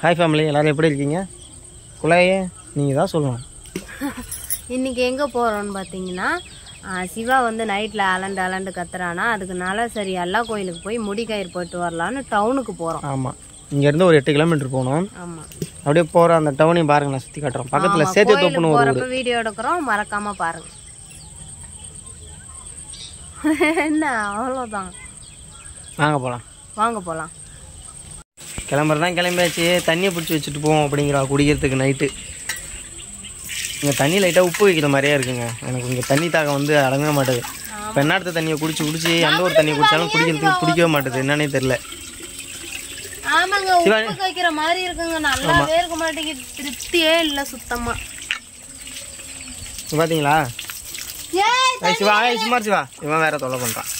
Hi family, எல்லோரும் எப்படி இருக்கீங்க? குழாயே நீங்கள் தான் சொல்லணும். இன்றைக்கி எங்கே போகிறோன்னு பார்த்தீங்கன்னா, சிவா வந்து நைட்டில் அலண்டு கத்துறானா, அதுக்குனால சரி எல்லா கோயிலுக்கு போய் முடிக்கயிறு போயிட்டு வரலான்னு டவுனுக்கு போகிறோம். ஆமாம், இங்கேருந்து ஒரு 8 கிலோமீட்டர் போகணும். ஆமாம், அப்படியே போகிற அந்த டவுனையும் பாருங்க, நான் சுற்றி காட்டுறோம். பக்கத்தில் சேத்து தோப்புன்னு போகிறப்ப வீடியோ எடுக்கிறோம், மறக்காமல் பாருங்கள். என்ன அவ்வளோதான், வாங்க போகலாம். கிளம்புறதான் கிளம்பியாச்சு. தண்ணியை பிடிச்சி வச்சுட்டு போவோம் அப்படிங்கிறா குடிக்கிறதுக்கு நைட்டு. இங்கே தண்ணி லைட்டாக உப்பு வைக்கிற மாதிரியே இருக்குங்க. எனக்கு இங்கே தண்ணி தாகம் வந்து அடங்கவே மாட்டேது. இப்போ என்னாடுத்த தண்ணியை குடிச்சு எந்த ஒரு தண்ணியை குடித்தாலும் குடிக்கிறதுக்கு பிடிக்கவே மாட்டேது, என்னன்னே தெரில. ஆமாங்க, உப்பு வைக்கிற மாதிரி இருக்குங்க, நல்லாவே இருக்க மாட்டேங்குது, திருப்தியே இல்லை சுத்தமாக. பார்த்தீங்களா சிவா? சுமார் சிவா, இவன் வேற தொலை பண்ணுறான்.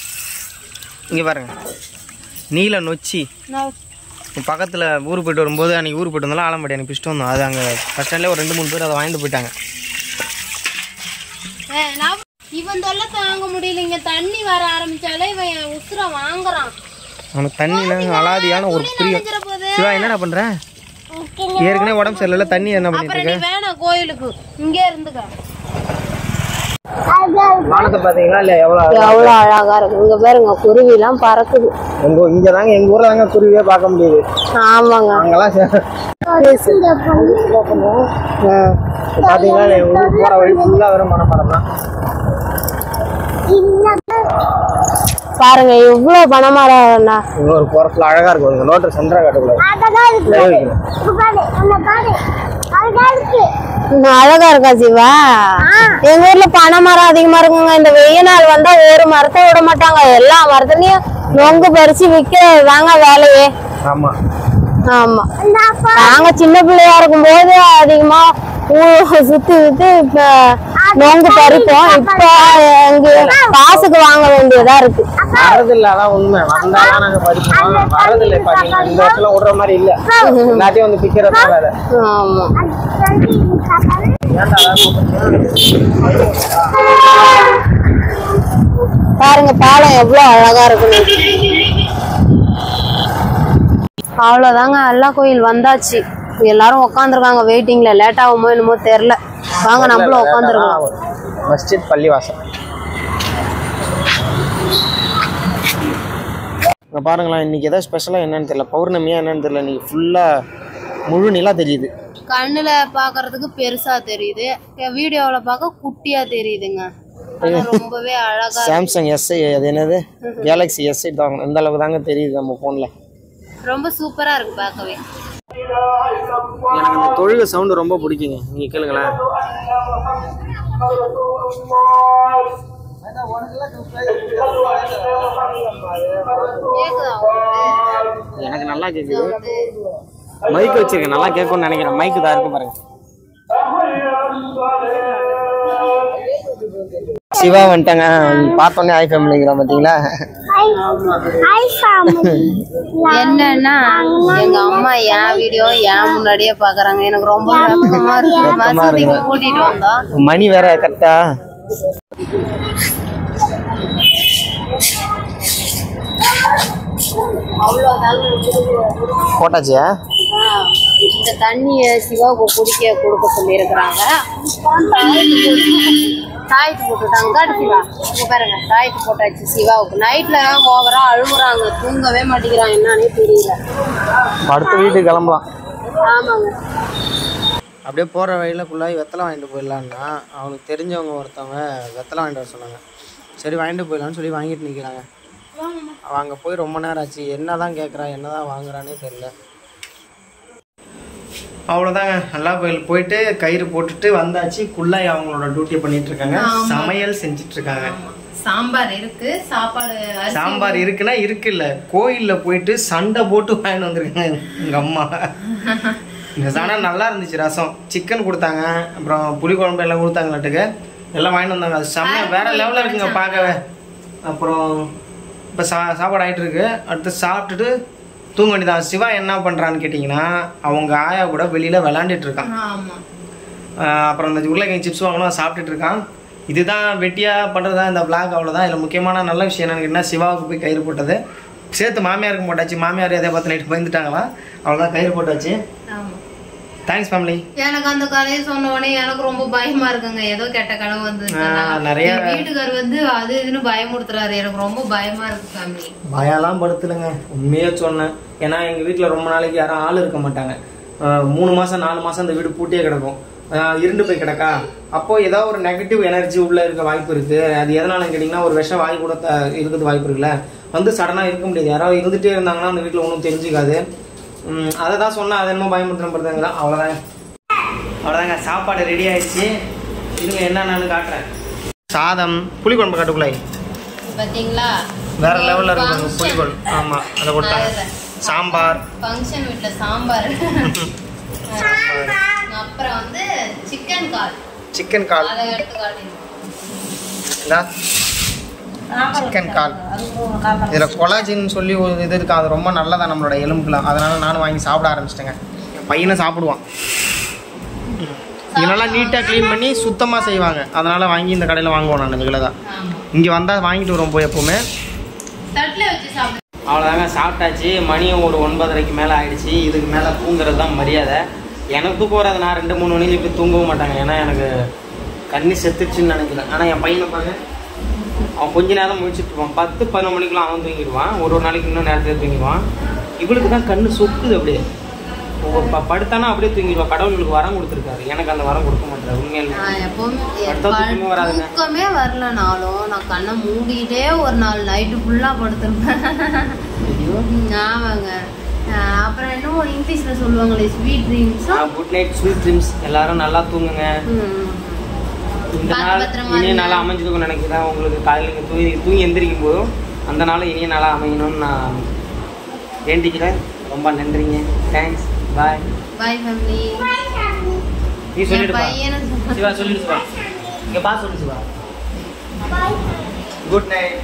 இங்கே பாருங்க, நீல நொச்சி. பக்கத்தில் ஊருக்கு போய்ட்டு வரும்போது, அன்றைக்கி ஊருக்கு போய்ட்டு வந்தாலும் ஆலம்படி எனக்கு பிடிச்சிட்டு வந்தோம். அது அங்கே பஸ் ஸ்டாண்ட்லேயே ஒரு 2-3 பேர் அதை வாங்கிட்டு போயிட்டாங்க. இவன் தொல்லை தாங்க முடியலைங்க, தண்ணி வர ஆரம்பிச்சாலே இவன் உசுர வாங்குறான். அவனுக்கு தண்ணியில அலாதியான ஒரு பிரியம். சிவா என்னடா பண்ற? ஏற்கனவே உடம்பு சரியில்லை, தண்ணி என்ன பண்ணிட்டு இருக்க? வேணாம், கோயிலுக்கு இங்கே இருந்துக்க. வானத்தை பாத்தீங்களா இல்ல? எவ்வளவு அழகா இருக்கு. இங்க பாருங்க, குருவி எல்லாம் பறக்குது. இங்க தாங்க, எங்க ஊர்ல தாங்க குருவியே பார்க்க முடியுது. ஆமாங்க, அங்கெல்லாம் பாத்தீங்களா ஊருக்கு போற வழி ஃபுல்லா வெறும் மரம் தான். பாருங்க எவ்வளவு பனைமரம், ஒரு போறதுல அழகா இருக்கும். நோட்டு சென்ட்ரா காட்டுக்குள்ள அழகா இருக்கா சிவா? எங்க ஊர்ல பனைமரம் அதிகமா இருக்குங்க. இந்த வெய்ய நாள் வந்தா ஒரு மரத்தை விட மாட்டாங்க, எல்லா மரத்துலயும் நொங்கு பறிச்சு விக்கிறதுதாங்க வேலையே. ஆமா ஆமா, நாங்க சின்ன பிள்ளையா இருக்கும் போது அதிகமா சுத்தி இப்ப நொங்கு பறிப்போம். இப்ப எங்க காசுக்கு வாங்க வேண்டியதா இருக்கு. வரதில்ல, அதான் உண்மை. வந்தாலும் நாங்க பறிப்போம், வரதில்லை. இந்த வருஷம் விடுற மாதிரி இல்ல, எல்லாத்தையும் வந்து பிக்கிறதா வேலை. ஆமா, பாருங்க பாலம் எவ்வளவு அழகா இருக்கு. அவ்வளவுதாங்க, எல்லா கோயில் வந்தாச்சு. எல்லாரும் உட்காந்துருக்காங்க வெயிட்டிங்ல. லேட் ஆகுமோ என்னமோ தெரியல. வாங்க நம்மளும் உட்காந்துருக்கோம். மஸ்ஜித் பள்ளிவாசல் பாருங்களேன். இன்னைக்கு ஏதாவது ஸ்பெஷலா என்னன்னு தெரியல, பௌர்ணமியா என்னன்னு தெரியல. இன்னைக்கு ஃபுல்லா முழு நிலா தெரியுது. கண்ணுல பாக்குறதுக்கு பெருசா தெரியுது, வீடியோல பார்க்க குட்டியா தெரியுதுங்க. ரொம்பவே அழகா. சாம்சங் S8, அது என்னது கேலக்ஸி S8 தான், இந்த அளவுக்கு தாங்க தெரியுது நம்ம போன்ல. ரொம்ப சூப்பரா இருக்கு பார்க்கவே. எனக்கு இந்த தொழுகை சவுண்ட் ரொம்ப பிடிக்குங்க, நீங்க கேளுங்களேன். எனக்கு நல்லா கேக்குது. மைக் வச்சிருக்கேன், நல்லா கேட்கும்னு நினைக்கிறேன். மைக்கு தான் இருக்கு பாருங்க. சிவா வந்துட்டாங்க, பார்த்தோன்னே ஹாய் ஃபேமிலிங்கிற பார்த்தீங்களா? என்னன்னா எங்க அம்மா என் வீடியோ என் முன்னாடியே பாக்குறாங்க. எனக்கு ரொம்ப கூட்டிட்டு வந்தோம். மணி வேற கரெக்டா. போட்டாச்சியா? இந்த தண்ணிய சிவாவுக்கு குடிக்க கொடுக்க சொல்லியிருக்கிறாங்க. தாயத்து போட்டுட்டாங்க. காட்டு சிவா, இங்க பாருங்க, தாயத்து போட்டாச்சு சிவாவுக்கு. நைட்ல ஓவரா அழுகுறாங்க, தூங்கவே மாட்டேங்கிறான், என்னன்னே தெரியல. அடுத்த வீட்டுக்கு கிளம்பலாம். ஆமாங்க, அப்படியே போகிற வழியில் ஃபுல்லாக வெத்தலை வாங்கிட்டு போயிடலான்னா, அவனுக்கு தெரிஞ்சவங்க ஒருத்தவங்க வெத்தலை வாங்கிட்டு வர சொன்னாங்க. சரி வாங்கிட்டு போயிடலான்னு சொல்லி வாங்கிட்டு நிற்கிறாங்க. அவன் அங்கே போய் ரொம்ப நேரம் ஆச்சு. என்ன தான் கேட்குறான், என்ன தான் வாங்குறானே தெரியல. அவ்வளோதாங்க, நல்லா போயிட்டு கயிறு போட்டுட்டு வந்தாச்சு. குள்ளாய் அவங்களோட டியூட்டியை பண்ணிட்டு இருக்காங்க, சமையல் செஞ்சுட்டு இருக்காங்க. சாம்பார் இருக்கு, சாம்பார் இருக்குன்னா இருக்குல்ல, கோயிலில் போயிட்டு சண்டை போட்டு வாங்கிட்டு வந்துருக்காங்க எங்கள் அம்மா. ஆனால் நல்லா இருந்துச்சு. ரசம், சிக்கன் கொடுத்தாங்க, அப்புறம் புளி குழம்பு எல்லாம் கொடுத்தாங்களாட்டுக்கு, எல்லாம் வாங்கிட்டு வந்தாங்க. அது செம்மையாக வேற லெவலில் இருக்குங்க பார்க்கவே. அப்புறம் இப்போ சாப்பாடு ஆகிட்டு இருக்கு. அடுத்து சாப்பிட்டுட்டு தூங்க வேண்டியதான். சிவா என்ன பண்ணுறான்னு கேட்டிங்கன்னா, அவங்க ஆயா கூட வெளியில் விளாண்டுட்டு இருக்கான். அப்புறம் இந்த உருளைக்கிழங்கு சிப்ஸ் வாங்கணும், சாப்பிட்டுட்டு இருக்கான். இதுதான் வெட்டியாக பண்ணுறதா இந்த விளாக், அவ்வளோதான். இதில் முக்கியமான நல்ல விஷயம் என்னன்னு கேட்டிங்கன்னா, சிவாவுக்கு போய் கயிறு போட்டது. சேர்த்து மாமியாருக்கு போட்டாச்சு. மாமியார் எதை பார்த்து நைட்டு பயந்துட்டாங்களா? அவ்வளோதான், கயிறு போட்டாச்சு. Thanks family. எனக்கு அந்த கதையை சொன்ன உடனே எனக்கு ரொம்ப பயமா இருக்குங்க. ஏதோ கெட்ட கனவு வந்து நிறைய வீட்டுக்கார் வந்து அது இதுன்னு பயமுடுத்துறாரு. எனக்கு ரொம்ப பயமா இருக்கு ஃபேமிலி. பயம்லாம் படுத்துலங்க, உண்மையா சொன்னேன். ஏன்னா எங்க வீட்டுல ரொம்ப நாளைக்கு யாரும் ஆள் இருக்க மாட்டாங்க. 3 மாசம் 4 மாசம் அந்த வீடு பூட்டியே கிடக்கும், இருண்டு போய் கிடக்கா. அப்போ ஏதாவது ஒரு நெகட்டிவ் எனர்ஜி உள்ள இருக்க வாய்ப்பு இருக்கு. அது எதனால கேட்டீங்கன்னா, ஒரு விஷம் வாய் கூட இருக்கிறது வாய்ப்பு இருக்குல்ல. வந்து சடனா இருக்க முடியாது. யாராவது இருந்துட்டே இருந்தாங்கன்னா அந்த வீட்டுல ஒன்றும் தெரிஞ்சுக்காது. அதை தான் சொன்னால் அது என்னமோ பயமுறுத்துறப்படுறாங்களா. அவ்வளோதாங்க. சாப்பாடு ரெடி ஆயிடுச்சு. இதுங்க என்னென்னு காட்டுறேன். சாதம், புளிக்குழம்பு காட்டுக்குள்ளாய் பார்த்தீங்களா? வேற லெவலில் இருக்கும் புளிக்குழம்பு. ஆமாம், அதை கொடுத்தாங்க. சாம்பார், ஃபங்க்ஷன் வீட்டில் சாம்பார். அப்புறம் வந்து சிக்கன் கால் அதை எடுத்து காட்டிடுவோம். சிக்கன் கால். இதில் கொலாஜின்னு சொல்லி ஒரு இது இருக்கு. அது ரொம்ப நல்லதான் நம்மளோட எலும்புலாம். அதனால நானும் வாங்கி சாப்பிட ஆரம்பிச்சிட்டேங்க. என் பையனும் சாப்பிடுவான். இதெல்லாம் நீட்டாக க்ளீன் பண்ணி சுத்தமாக செய்வாங்க. அதனால வாங்கி இந்த கடையில் வாங்குவோம். நான் இதில் தான் இங்கே வந்தால் வாங்கிட்டு வருவோம் போய் எப்போவுமே. அவ்வளோதாங்க, சாப்பிட்டாச்சு. மணியும் ஒரு 9:30க்கு மேலே ஆயிடுச்சு. இதுக்கு மேலே தூங்குறது தான் மரியாதை. எனக்கு தூக்கம் வராது. நான் 2-3 மணிக்கு இப்படி தூங்கவும் மாட்டாங்க. ஏன்னா எனக்கு கண்ணி செத்துச்சுன்னு நினைக்கிறேன். ஆனால் என் பையனை பாருங்க, அவன் கொஞ்ச நேரம் முடிச்சுட்டு இருப்பான். 10-11 மணிக்குலாம் அவன் தூங்கிடுவான். ஒரு நாளைக்கு இன்னும் நேரத்தில் தூங்கிடுவான். இவளுக்கு தான் கண்ணு சொக்குது. அப்படியே படுத்தானா அப்படியே தூங்கிடுவான். கடவுளுக்கு வரம் கொடுத்துருக்காரு, எனக்கு அந்த வரம் கொடுக்க மாட்டாரு. உண்மையிலே வராதுங்க. தூக்கமே வரலனாலும் நான் கண்ணை மூடிட்டே ஒரு நாள் நைட்டு ஃபுல்லா படுத்துருப்பேன். ஆமாங்க. அப்புறம் என்ன இங்கிலீஷ்ல சொல்லுவாங்களே, sweet dreams. Good night, sweet dreams. எல்லாரும் நல்லா தூங்குங்க. இந்த நாள் இனிய நாளாக அமைஞ்சிருக்கும் நினைக்கிறேன். உங்களுக்கு காலையில் தூங்கி எந்திரிக்கும் போதும் அந்த நாள் இனிய நாளாக அமையணும்னு நான் வேண்டிக்கிறேன். ரொம்ப நன்றிங்க. தேங்க்ஸ். பாய். Bye family. நீ சொல்லிடுப்பா சிவா, சொல்லிடுப்பா. இங்கே பா சொல்லு சிவா. Good night.